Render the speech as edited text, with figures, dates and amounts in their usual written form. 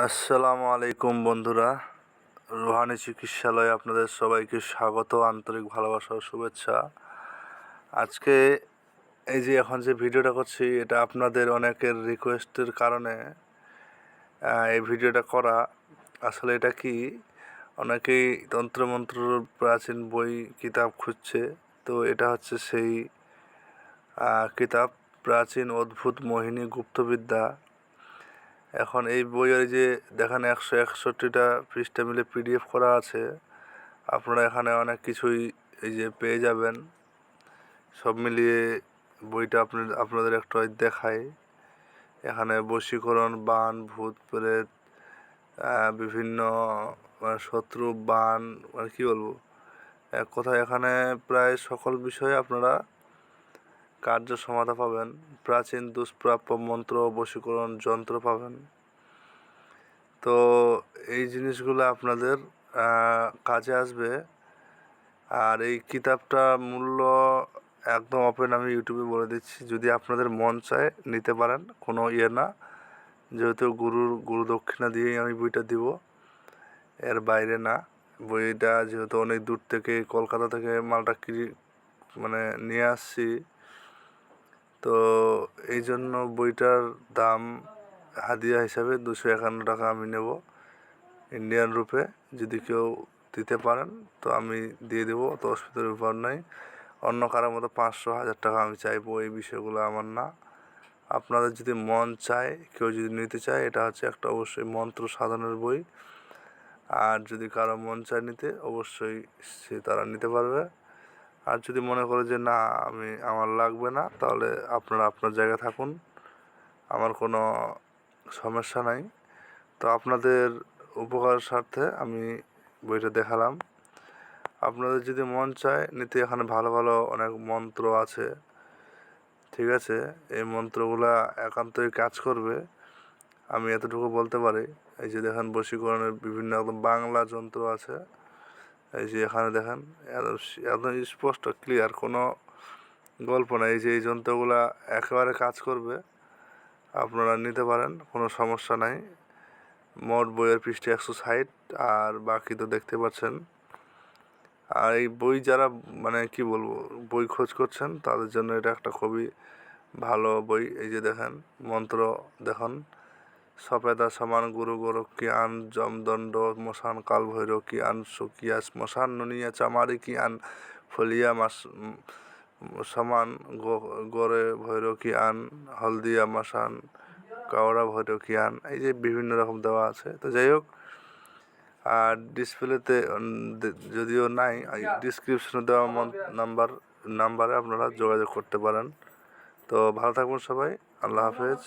আসসালামু আলাইকুম বন্ধুরা, রুহানি চিকিৎসালয়ে আপনাদের সবাইকে স্বাগত, আন্তরিক ভালোবাসা ও শুভেচ্ছা। আজকে এই যে এখন যে ভিডিওটা করছি, এটা আপনাদের অনেকের রিকোয়েস্টের কারণে এই ভিডিওটা করা। আসলে এটা কি, অনেকেই তন্ত্রমন্ত্র প্রাচীন বই কিতাব খুঁজছে, তো এটা হচ্ছে সেই কিতাব, প্রাচীন অদ্ভুত মোহিনী গুপ্তবিদ্যা। এখন এই বইয়ের যে দেখেন 161টা পৃষ্ঠা মিলে পিডিএফ করা আছে। আপনারা এখানে অনেক কিছুই এই যে পেয়ে যাবেন। সব মিলিয়ে বইটা আপনাদের একটু দেখাই। এখানে বশীকরণ, বান, ভূত প্রেত, বিভিন্ন শত্রু, বান, মানে কী বলবো, এক কথায় এখানে প্রায় সকল বিষয়ে আপনারা কার্য সমাধা পাবেন। প্রাচীন দুষ্প্রাপ্য মন্ত্র, বশীকরণ যন্ত্র পাবেন। তো এই জিনিসগুলো আপনাদের কাজে আসবে। আর এই কিতাবটা মূল্য একদম ওপেন, আমি ইউটিউবে বলে দিচ্ছি, যদি আপনাদের মন চায় নিতে পারেন, কোনো না। যেহেতু গুরু দক্ষিণা দিয়েই আমি বইটা দিব, এর বাইরে না। বইটা যেহেতু অনেক দূর থেকে, কলকাতা থেকে মালটা মানে নিয়ে আসছি, তো এই জন্য বইটার দাম হাদিয়া হিসাবে 251 টাকা আমি নেব ইন্ডিয়ান রুপে। যদি কেউ দিতে পারেন তো আমি দিয়ে দেবো, তো অসুবিধার ব্যাপার নাই। অন্য কারোর মতো 500-1000 টাকা আমি চাইবো, এই বিষয়গুলো আমার না। আপনাদের যদি মন চায়, কেউ যদি নিতে চায়, এটা হচ্ছে একটা অবশ্যই মন্ত্র সাধনের বই। আর যদি কারো মন চায় নিতে, অবশ্যই তারা নিতে পারবে। আর যদি মনে করে যে না, আমার লাগবে না, তাহলে আপনারা আপনার জায়গায় থাকুন, আমার কোনো সমস্যা নাই। তো আপনাদের উপকারের স্বার্থে আমি বইটা দেখালাম। আপনাদের যদি মন চায় নিতে, এখানে ভালো ভালো অনেক মন্ত্র আছে, ঠিক আছে? এই মন্ত্রগুলা একান্তই কাজ করবে, আমি এতটুকু বলতে পারি। এই যে দেখেন, বশীকরণের বিভিন্ন একদম বাংলা যন্ত্র আছে। এই যে এখানে দেখেন, একদম স্পষ্ট ক্লিয়ার, কোনো গল্প না। এই যে এই যন্ত্রগুলা একেবারে কাজ করবে, আপনারা নিতে পারেন, কোনো সমস্যা নাই। মোট বইয়ের পৃষ্ঠা 160, আর বাকি তো দেখতে পাচ্ছেন। আর এই বই যারা, মানে কি বলবো, বই খোঁজ করছেন, তাদের জন্য এটা একটা খুবই ভালো বই। এই যে দেখেন মন্ত্র, দেখুন, সফেদা সমান গুরু গোরক্ষিয়ান জমদণ্ড মশান কাল ভৈরকিয়ান সুকিয়া শ্মশান নুনিয়া চামারি কিয়ান ফলিয়া সমান গোরে ভৈরকিয়ান হলদিয়া মশান কাওড়া ভৈরকিয়ান। এই যে বিভিন্ন রকম দেওয়া আছে। তো যাই হোক, আর ডিসপ্লেতে যদিও নাই, ডিসক্রিপশনে দেওয়া নাম্বারে আপনারা যোগাযোগ করতে পারেন। তো ভালো থাকবেন সবাই, আল্লাহ হাফেজ।